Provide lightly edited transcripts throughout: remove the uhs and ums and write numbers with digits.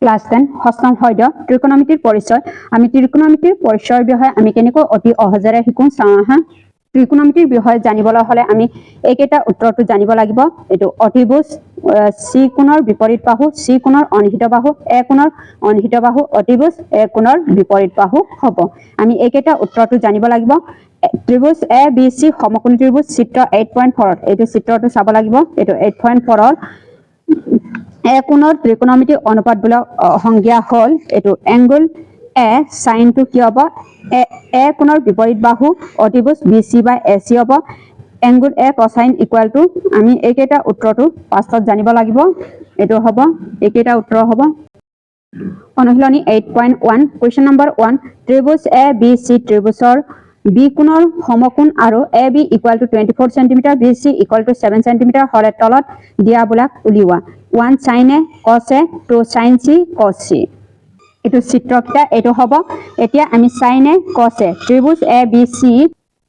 class 10 হস্তম হয়দ ত্ৰিকোণমিতিৰ পৰিচয় আমি ত্ৰিকোণমিতিৰ পৰিচয়ৰ বিষয়ে আমি কেনেকৈ অতি সহজৰে শিকো চাওঁ আহা ত্ৰিকোণমিতিৰ বিষয়ে জানিবলৈ হলে আমি এইকেইটা উত্তৰটো জানিব লাগিব এটো অতিভুজ সি কোণৰ বিপৰীত বাহু সি কোণৰ অনিহিত বাহু এ কোণৰ অনিহিত বাহু অতিভুজ এ কোণৰ বিপৰীত বাহু হ'ব আমি এইকেইটা উত্তৰটো জানিব লাগিব ত্ৰিভুজ এ বি সি সমকোণী ত্ৰিভুজ চিত্ৰ 8.4 এইটো চিত্ৰটো চাব লাগিব এইটো 8.4 এ কোণৰ ত্ৰিকোণমিতি অনুপাত বোলা সংজ্ঞা হল এটো এংগল এ sin টু কি হ'ব এ কোণৰ বিপৰীত বাহু অতিভুজ BC বাই AC হ'ব angle A cosine equal to আমি এইকেইটা উত্তৰটো পাছত জানিব লাগিব এটো হ'ব এইকেইটা উত্তৰ হ'ব অনুশীলনী 8.1 কোৱেশ্চন নম্বৰ 1 ত্ৰিভুজ এ বি সি ত্ৰিভুজৰ বি কোণৰ সমকোণ আৰু A B equal to 24 cm BC equal to 7 cm হলে তলত দিয়াবিলাক উলিওৱা 1 sin a cos a 2 sin c cos c এটো চিত্ৰকিটা এটো হ'ব এতিয়া আমি sin a cos a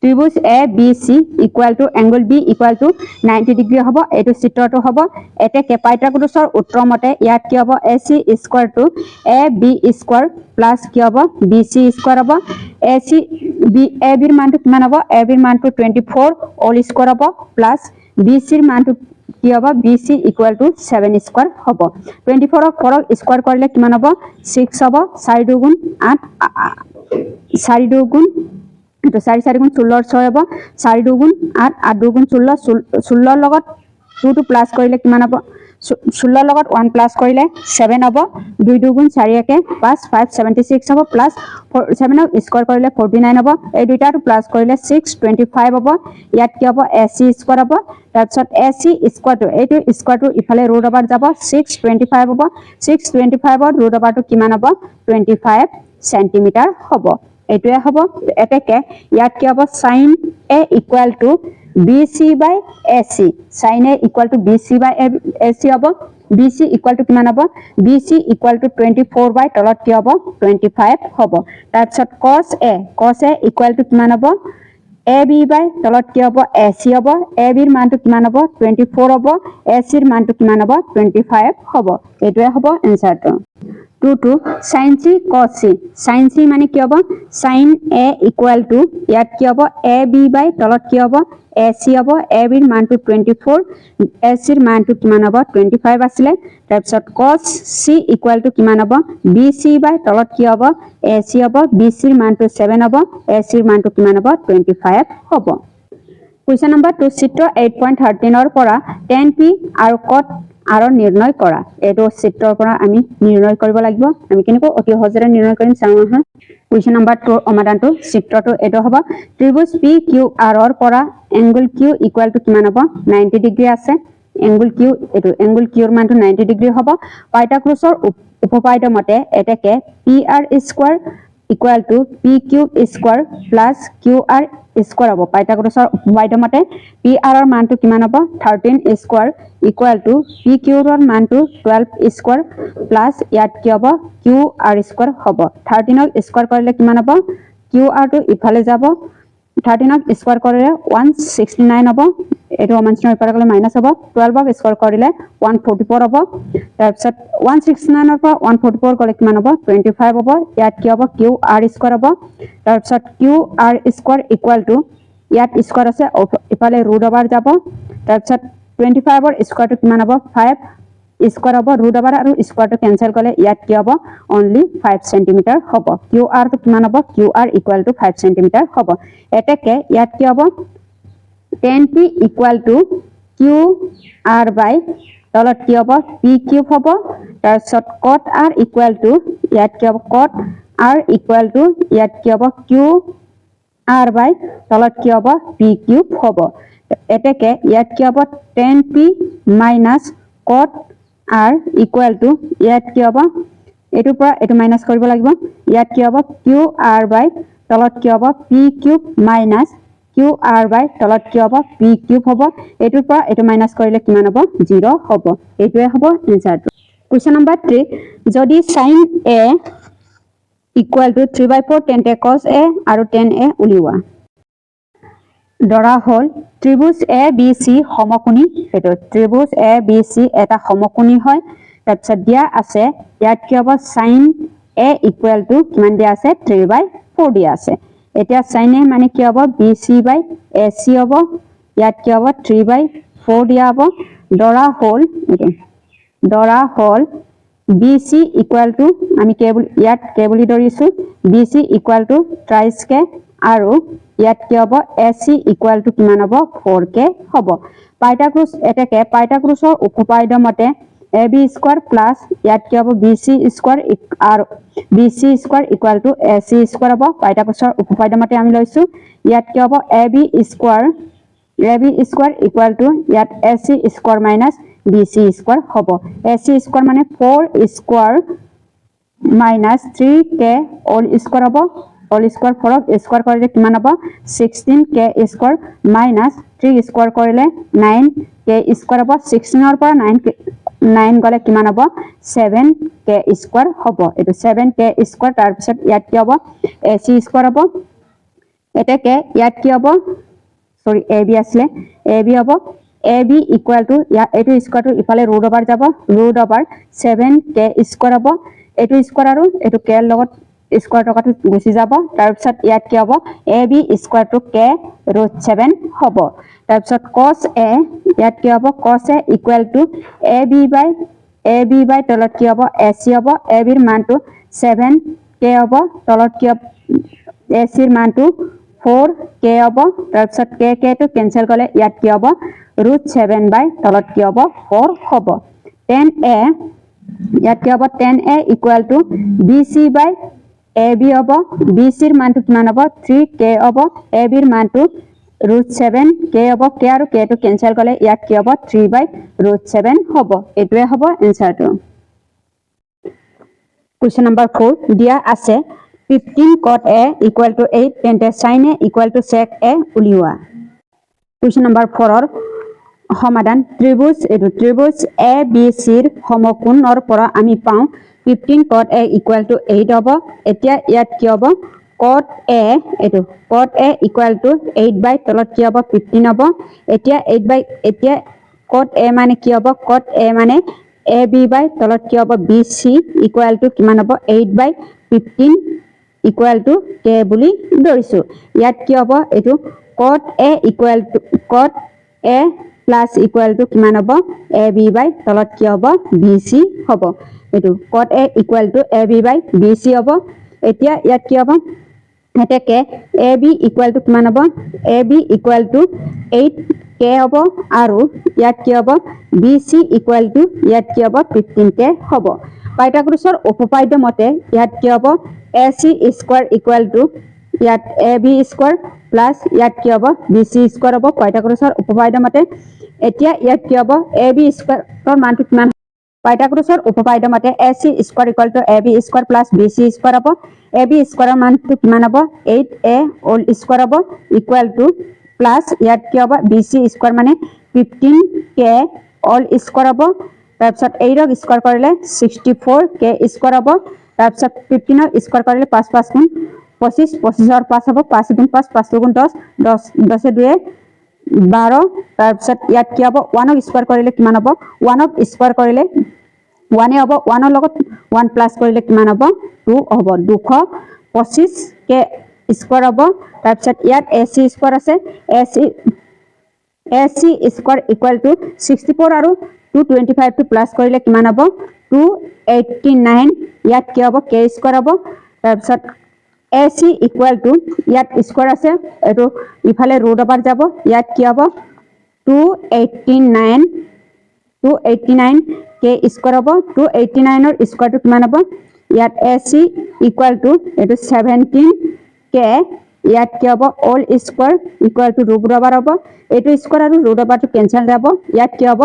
ত্ৰিভুজ A B C equal to angle B equal to 90 degree হ'ব এটো চিত্ৰটো হ'ব এতে পাইথাগোৰাছৰ সূত্ৰ মতে ইয়াত কি হ'ব AC square to AB square plus কি হ'ব BC স্কয়াৰ হ'ব AC AB ৰ মানটো কিমান হ'ব AB ৰ মানটো 24 অল স্কয়াৰ হ'ব প্লাস BC ৰ মানটো কি হ'ব BC ইকুৱেল টু 7 স্কয়াৰ হ'ব 24 ক 4 স্কয়াৰ কৰিলে কিমান হ'ব 6 হ'ব 4 2 গুণ 8 4 2 গুণ এটো 4 4 গুণ 16 6 হ'ব 4 2 গুণ 8 8 2 গুণ 16 16 লগত 2 টু প্লাস কৰিলে কিমান হ'ব 16 লগত 1 প্লাস কৰিলে 7 হ'ব 2 2 গুণ 4 1 5 5 76 হ'ব প্লাস 7 ক স্কয়াৰ কৰিলে 49 হ'ব এই দুইটাটো প্লাস কৰিলে 6 25 হ'ব ইয়াত কি হ'ব AC স্কয়াৰ হ'ব তাৰপিছত AC স্কয়াৰটো এইটো স্কয়াৰটো ইফালে ৰুট ওভাৰ যাব 625 হ'ব 625 ৰ ৰুট ওভাৰটো কিমান হ'ব 25 সেন্টিমিটাৰ হ'ব এটোৱে হ'ব এতেকে ইয়াত কি হ'ব sin a equal to BC by AC sin a equal to BC by AC হ'ব BC ইকুৱেল টু কিমান হ'ব BC ইকুৱেল টু 24 বাই তলত কি হ'ব 25 হ'ব তাৰপিছত cos a ইকুৱেল টু কিমান হ'ব AB বাই তলত কি হ'ব AC হ'ব AB ৰ মানটো কিমান হ'ব 24 হ'ব AC ৰ মানটো কিমান হ'ব 25 হ'ব এটোৱে হ'ব এনসাৰটো 2 sin c cos c sin c মানে কি হ'ব sin a ইকুৱেল টু ইয়াত কি হ'ব AB বাই তলত কি হ'ব AC হ'ব AB ৰ মানটো 24 AC ৰ মানটো কিমান হ'ব 25 আছিল তাৰপিছত cos c ইকুৱেল টু কিমান হ'ব BC বাই তলত কি হ'ব AC হ'ব BC ৰ মানটো 7 হ'ব AC ৰ মানটো কিমান হ'ব 25 হ'ব কোৱেশ্চন নম্বৰ 2 চিত্ৰ 8.13 ৰ পৰা tan p আৰু cot r নিৰ্ণয় কৰা এটো চিত্ৰৰ পৰা আমি নিৰ্ণয় কৰিব লাগিব আমি কেনেকৈ অতি সহজৰে নিৰ্ণয় কৰিম চাওঁ আহা কোৱেশ্চন নম্বৰ 2 সমাধানটো চিত্ৰটো এটো হ'ব ত্ৰিভুজ PQR ৰ পৰা এংগল Q ইকুৱেল টু কিমান হ'ব 90 ডিগ্ৰী আছে এংগল Q এটো এংগল Q ৰ মানটো 90 ডিগ্ৰী হ'ব পাইথাগোৰাছৰ উপপাদ্য মতে এতেকে PR square equal to PQ square plus QR square হ'ব পাইথাগোৰাছৰ উপপাদ্য মতে PR ৰ মানটো কিমান হ'ব 13 স্কয়াৰ ইকুৱেল টু PQ ৰ মানটো 12 স্কয়াৰ প্লাস ইয়াত কি হ'ব QR স্কয়াৰ হ'ব 13 ক স্কয়াৰ কৰিলে কিমান হ'ব QR টো ইফালে যাব 13 ক স্কয়াৰ কৰিলে 169 হ'ব এটো অমানচিনৰ ইফালে গলে মাইনাস হ'ব 12 ক স্কয়াৰ কৰিলে 144 হ'ব তাৰপিছত 169 ৰ পৰা 144 গলে কিমান হ'ব 25 হ'ব ইয়াত কি হ'ব QR স্কয়াৰ হ'ব তাৰপিছত QR স্কয়াৰ ইকুৱেল টু ইয়াত স্কয়াৰ আছে ইফালে ৰুট ওভাৰ যাব তাৰপিছত 25 ৰ স্কয়াৰটো কিমান হ'ব 5 স্কয়াৰ হ'ব ৰুট ওভাৰ আৰু স্কয়াৰটো কেনসেল কৰিলে ইয়াত কি হ'ব only 5 সেন্টিমিটাৰ হ'ব QR টো কিমান হ'ব QR ইকুৱেল টু 5 সেন্টিমিটাৰ হ'ব এতেকে ইয়াত কি হ'ব tan p equal to QR বাই তলত কি হ'ব PQ হ'ব তাৰপিছত cot r ইকুৱেল টু ইয়াত কি হ'ব cot r ইকুৱেল টু ইয়াত কি হ'ব QR বাই তলত কি হ'ব PQ হ'ব এতেকে ইয়াত কি হ'ব tan p minus cot r equal to ইয়াত কি হ'ব এটো পৰা এটো মাইনাস কৰিব লাগিব ইয়াত কি হ'ব QR বাই তলত কি হ'ব PQ মাইনাস QR বাই তলত কি হ'ব PQ হ'ব এটোৰ পৰা এটো মাইনাস কৰিলে কিমান হ'ব 0 হ'ব এটোৱে হ'ব এনসাৰটো কোৱেশ্চন নম্বৰ 3 যদি sin a equal two 3/4 tan a cos a আৰু tan a উলিওৱা ধৰা হল ত্ৰিভুজ ABC সমকোণী এটো ত্ৰিভুজ ABC এটা সমকোণী হয় তাৰপিছত দিয়া আছে ইয়াত কি হ'ব sin a ইকুৱেল টু কিমান দিয়া আছে 3/4 দিয়া আছে এতিয়া sin a মানে কি হ'ব bc বাই ac হ'ব ইয়াত কি হ'ব 3/4 দিয়া হ'ব দৰা হ'ল bc ইকুৱেল টু আমি ইয়াত কে বুলি ধৰিছো bc ইকুৱেল টু ট্ৰাইচ কে আৰু ইয়াত কি হ'ব ac ইকুৱেল টু কিমান হ'ব 4k হ'ব পাইথাগোৰাছ এটাকে পাইথাগোৰাছৰ উপপাদ্য মতে ab স্কয়াৰ প্লাস ইয়াত কি হ'ব bc স্কয়াৰ আৰু bc square equal to ac square হ'ব পাইথাগোৰাছৰ উপপাদ্য মতে আমি লৈছো ইয়াত কি হ'ব ab স্কয়াৰ ইকুৱেল টু ইয়াত ac square minus bc square হ'ব ac স্কয়ার মানে 4 square minus 3k all square হ'ব অল স্কয়ার 4 স্কয়ার কৰিলে কিমান হ'ব 16k স্কয়াৰ মাইনাস 3 স্কয়াৰ কৰিলে 9k স্কয়াৰ হ'ব 16 ৰ পৰা 9 গলে কিমান হ'ব 7k স্কয়াৰ হ'ব এটো 7k স্কয়াৰ তাৰ পিছত ইয়াত কি হ'ব ac স্কয়াৰ হ'ব এটাকে ইয়াত কি হ'ব সৰি ab আসলে ab হ'ব ab ইকুৱেল টু এটো স্কয়াৰ টু ইফালে ৰুট ওভাৰ যাব ৰুট ওভাৰ 7k স্কয়াৰ হ'ব এটো স্কয়াৰ আৰু এটো k লগত স্কয়াৰ টকাটো গুছি যাব তাৰ পিছত ইয়াত কি হ'ব ab square to k root 7 হ'ব তাৰ পিছত cos a ইয়াত কি হ'ব cos a equal two ab বাই তলত কি হ'ব ac হ'ব ab ৰ মানটো 7k হ'ব তলত কি হ'ব ac ৰ মানটো 4k হ'ব তাৰ পিছত k টো কেনসেল কৰিলে ইয়াত কি হ'ব ৰুট 7 বাই তলত কি হ'ব 4 হ'ব 10a ইয়াত কি হ'ব 10a equal to bc by ab হ'ব bc ৰ মানটো কিমান হ'ব 3k হ'ব ab ৰ মানটো ৰুট 7k হ'ব k আৰু k টো কেনসেল কৰিলে ইয়াত কি হ'ব 3 বাই ৰুট 7 হ'ব এটোৱে হ'ব এনসাৰটো কোৱেশ্চন নম্বৰ 4 দিয়া আছে 15 cot a equal to 8 তেন্তে sin a equal to sec a উলিওৱা কোৱেশ্চন নম্বৰ 4 ৰ সমাধান ত্ৰিভুজ a b c ৰ সমকোণৰ পৰা আমি পাওঁ 15 cot a equal to 8 হ'ব এতিয়া ইয়াত কি হ'ব cot a equal to 8 by তলত কি হ'ব 15 হ'ব এতিয়া cot a মানে কি হ'ব cot a মানে ab by তলত কি হ'ব bc equal to কিমান হ'ব 8 by 15 equal to k বুলি ধৰিছো ইয়াত কি হ'ব এটো cot a plus equal to কিমান হ'ব ab by তলত কি হ'ব bc হ'ব এটো cot a equal to ab by bc হ'ব এতিয়া ইয়াত কি হ'ব এটাকে ab equal to কিমান হ'ব ab equal to 8k হ'ব আৰু ইয়াত কি হ'ব bc equal to ইয়াত কি হ'ব 15k হ'ব পাইথাগোৰাছৰ উপপাদ্য মতে ইয়াত কি হ'ব ac স্কয়াৰ ইকুৱেল টু ইয়াত ab স্কয়াৰ প্লাস ইয়াত কি হ'ব bc স্কয়াৰ হ'ব পাইথাগোৰাছৰ উপপাদ্য মতে এতিয়া ইয়াত কি হ'ব ab স্কয়াৰৰ মানটো কিমান পাইথাগোৰাছৰ উপপাদ্য মতে ac square equal to ab square plus bc square হ'ব ab স্কয়াৰৰ মানটো কিমান হ'ব 8a হোল স্কয়াৰ হ'ব ইকুৱেল টু প্লাস ইয়াত কি হ'ব bc স্কয়াৰ মানে 15k হোল স্কয়াৰ হ'ব তাৰপিছত 8 ক স্কয়াৰ কৰিলে 64k স্কয়াৰ হ'ব তাৰপিছত 15 ক স্কয়াৰ কৰিলে 5 5 গুণ 25 25 ৰ 5 হ'ব 5 গুণ 5 5 গুণ 10 10 10 2 12 তাৰপিছত ইয়াত কি হ'ব 1 ক স্কয়াৰ কৰিলে কিমান হ'ব 1 ক স্কয়াৰ কৰিলে 1 হ'ব 1 ৰ লগত 1 প্লাস কৰিলে কিমান হ'ব 2 হ'ব 225k স্কয়াৰ হ'ব তাৰপিছত ইয়াত ac স্কয়াৰ আছে ac স্কয়াৰ ইকুৱেল টু 64 আৰু 225 টো প্লাস কৰিলে কিমান হ'ব 289 ইয়াত কি হ'ব k স্কয়াৰ হ'ব তাৰপিছত ac ইকুৱেল টু ইয়াত স্কয়াৰ আছে এটো ইফালে ৰুট ওভাৰ যাব ইয়াত কি হ'ব 289 k স্কয়াৰ হ'ব 289 ৰ স্কয়াৰটো কিমান হ'ব ইয়াত ac ইকুৱেল টু এটো 17k ইয়াত কি হ'ব all square equal to root over হ'ব এটো স্কয়াৰ আৰু ৰুট ওভাৰটো কেনসেল যাব ইয়াত কি হ'ব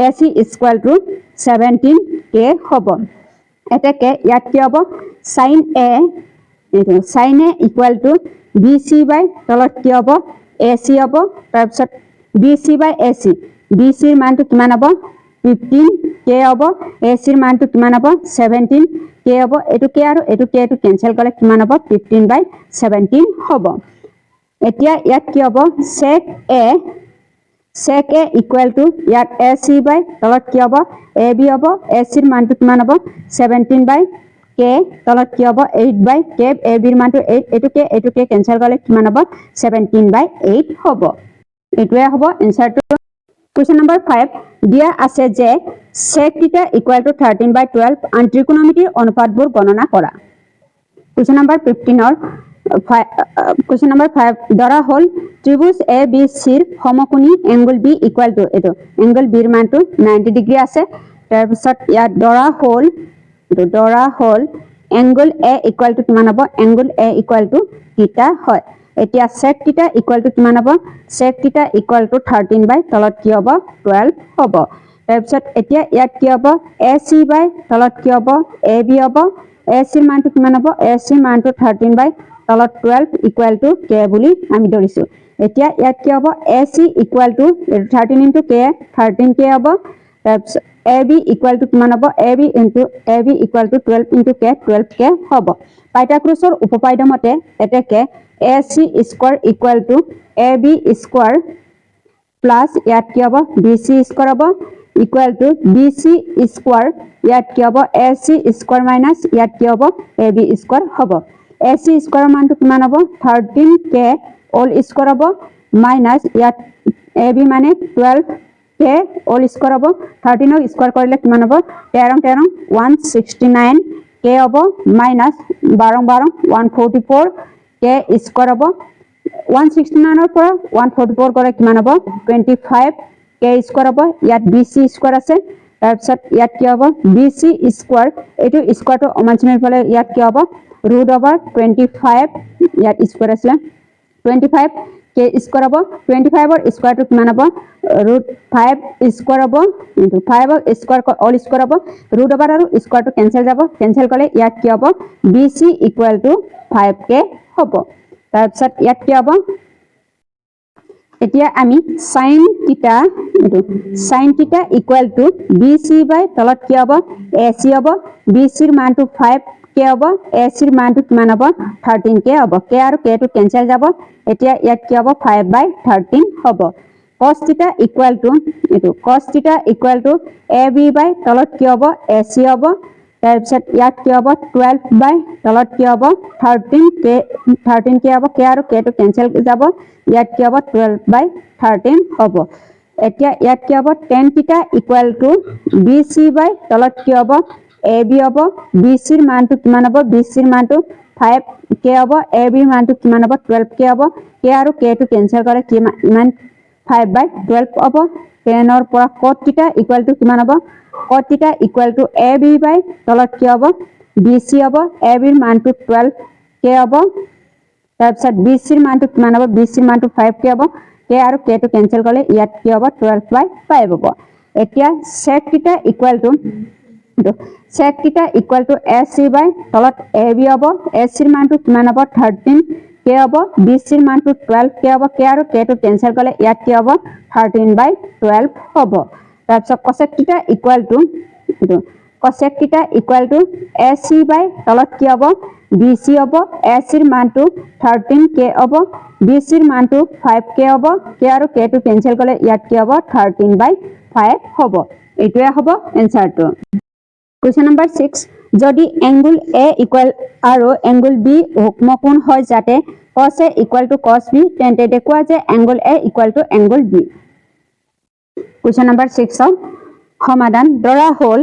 ac ইকুৱেল টু 17k হ'ব এটাকে ইয়াত কি হ'ব sin a equal to bc বাই তলত কি হ'ব ac হ'ব তাৰপিছত bc বাই ac bc ৰ মানটো কিমান হ'ব 15k হ'ব ac ৰ মানটো কিমান হ'ব 17k হ'ব এটো k আৰু এটো k টো কেনসেল কৰিলে কিমান হ'ব 15 বাই 17 হ'ব এতিয়া ইয়াত কি হ'ব sec sec a equal to ইয়াত ac by তলত কি হ'ব ab হ'ব ac ৰ মানটো কিমান হ'ব 17 by k তলত কি হ'ব 8 by k ab ৰ মানটো 8 এটুকে কেনসেল কৰিলে কিমান হ'ব 17 by 8 হ'ব এটোৱে হ'ব এনসারটো Question number 5 দিয়া আছে যে sec theta equal to 13 by 12 and trigonometry অনুপাতবোৰ গণনা কৰা Question number 15 Question number 5 ধৰা হল ত্ৰিভুজ ABC ৰ সমকোণী angle B equal to এটো angle B ৰ মানটো 90 ডিগ্ৰী আছে তাৰ পিছত ইয়াত ধৰা হল angle A equal to কিমান হ'ব angle A equal to theta হয় এতিয়া sec theta equal to কিমান হ'ব sec theta equal to 13 by তলত কি হ'ব 12 হ'ব তাৰ পিছত এতিয়া ইয়াত কি হ'ব AC by তলত কি হ'ব AB হ'ব AC ৰ মানটো কিমান হ'ব AC ৰ মানটো 13 by তলত 12 equal to k বুলি আমি ধৰিছো এতিয়া ইয়াত কি হ'ব AC equal to 13 into k 13k হ'ব তাৰপিছত AB equal to কিমান হ'ব AB equal to 12 into k 12k হ'ব পাইথাগোৰাছৰ উপপাদ্য মতে এতেকে AC square equal to AB square plus ইয়াত কি হ'ব BC square হ'ব equal to BC square ইয়াত কি হ'ব AC square minus ইয়াত কি হ'ব AB square হ'ব AC square মানটো কিমান হ'ব 13k all square হ'ব minus ইয়াত AB মানে 12k all square হ'ব 13 ক স্কয়ার কৰিলে কিমান হ'ব 13 169 k হ'ব minus 12 144 k square হ'ব 169 ৰ পৰা 144 কৰে কিমান হ'ব 25 k square হ'ব ইয়াত BC square আছে তাৰ পিছত ইয়াত কি হ'ব BC square এটো স্কয়াৰটো অমানচিনৰ ফলে ইয়াত কি হ'ব root over 25 ইয়াত স্কয়াৰ আছে 25 k square হ'ব 25 ৰ স্কয়াৰটো কিমান হ'ব root 5 square হ'ব into 5 ৰ স্কয়াৰ all square হ'ব root over আৰু স্কয়াৰটো কেনসেল যাব কেনসেল কৰিলে ইয়াত কি হ'ব BC equal to 5k হ'ব তাৰ পিছত ইয়াত কি হ'ব এতিয়া আমি sin theta equal to BC by তলত কি হ'ব AC হ'ব BC ৰ মানটো 5k হ'ব AC ৰ মানটো কিমান হ'ব 13k হ'ব k আৰু k টো কেনসেল যাব এতিয়া ইয়াত কি হ'ব 5 by 13 হ'ব cos theta equal to AB by তলত কি হ'ব AC হ'ব তাৰ পিছত ইয়াত কি হ'ব 12 by তলত কি হ'ব 13k হ'ব k আৰু k টো কেনসেল যাব ইয়াত কি হ'ব 12 by 13 হ'ব এতিয়া ইয়াত কি হ'ব tan theta equal to BC by তলত কি হ'ব AB হ'ব BC ৰ মানটো কিমান হ'ব BC ৰ মানটো 5k হ'ব AB ৰ মানটো কিমান হ'ব 12k হ'ব k আৰু k টো কেনসেল কৰে কিমান 5 by 12 হ'ব tan ৰ পৰা cot theta equal to কিমান হ'ব cot theta equal to AB by তলত কি হ'ব BC হ'ব AB ৰ মানটো 12k হ'ব তাৰ পিছত BC ৰ মানটো কিমান হ'ব BC ৰ মানটো 5k হ'ব k আৰু k টো কেনসেল কৰিলে ইয়াত কি হ'ব 12 by 5 হ'ব এতিয়া sec theta equal to AC by তলত AB হ'ব AC ৰ মানটো কিমান হ'ব 13k হ'ব BC ৰ মানটো 12k হ'ব k আৰু k টো কেনসেল কৰিলে ইয়াত কি হ'ব 13 by 12 হ'ব তাৰ পিছত cosec theta equal to AC by তলত কি হ'ব BC হ'ব AC ৰ মানটো 13k হ'ব BC ৰ মানটো 5k হ'ব k আৰু k টো কেনসেল কৰিলে ইয়াত কি হ'ব 13 by 5 হ'ব এটোৱে হ'ব এনসাৰটো Question number 6 যদি angle A equal আৰু angle B সমকোণ হয় যাতে cos A equal to cos B তেন্তে দেখুৱা যে angle A equal to angle B Question number 6 সমাধান ধৰা হল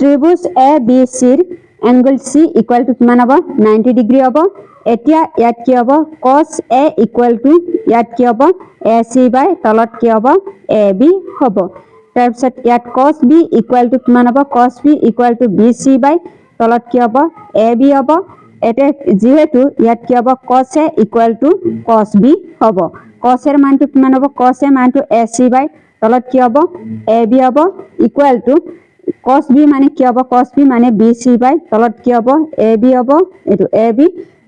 ত্ৰিভুজ ABC ৰ angle C equal to কিমান হ'ব 90 ডিগ্ৰী হ'ব এতিয়া ইয়াত কি হ'ব cos A equal to ইয়াত কি হ'ব AC by তলত কি হ'ব AB হ'ব তাৰ পিছত ইয়াত cos B equal to কিমান হ'ব cos B equal to BC by তলত কি হ'ব AB হ'ব এতে যেহেতু ইয়াত কি হ'ব cos A equal to cos B হ'ব cos এর মানটো কিমান হ'ব cos A মানটো AC by তলত কি হ'ব AB হ'ব equal to cos B মানে কি হ'ব cos B মানে BC by তলত কি হ'ব AB হ'ব এটো AB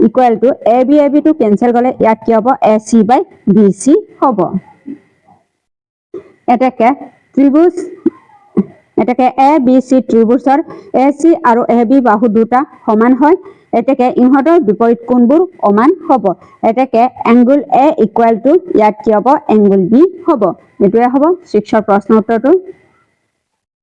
equal to AB টো কেনসেল কৰিলে ইয়াত কি হ'ব AC by BC হ'ব এটাকে ত্রিভুজ এটাকে A B C ত্ৰিভুজৰ A C আৰু এ বি বাহু দুটা সমান হয় এটাকে ইহঁতৰ বিপৰীত কোণবোৰ সমান হ'ব এটাকে এংগল এ ইকুৱেল টু ইয়াত কি হ'ব এংগল বি হ'ব এটোৱে হ'ব 6ৰ প্ৰশ্ন উত্তৰটো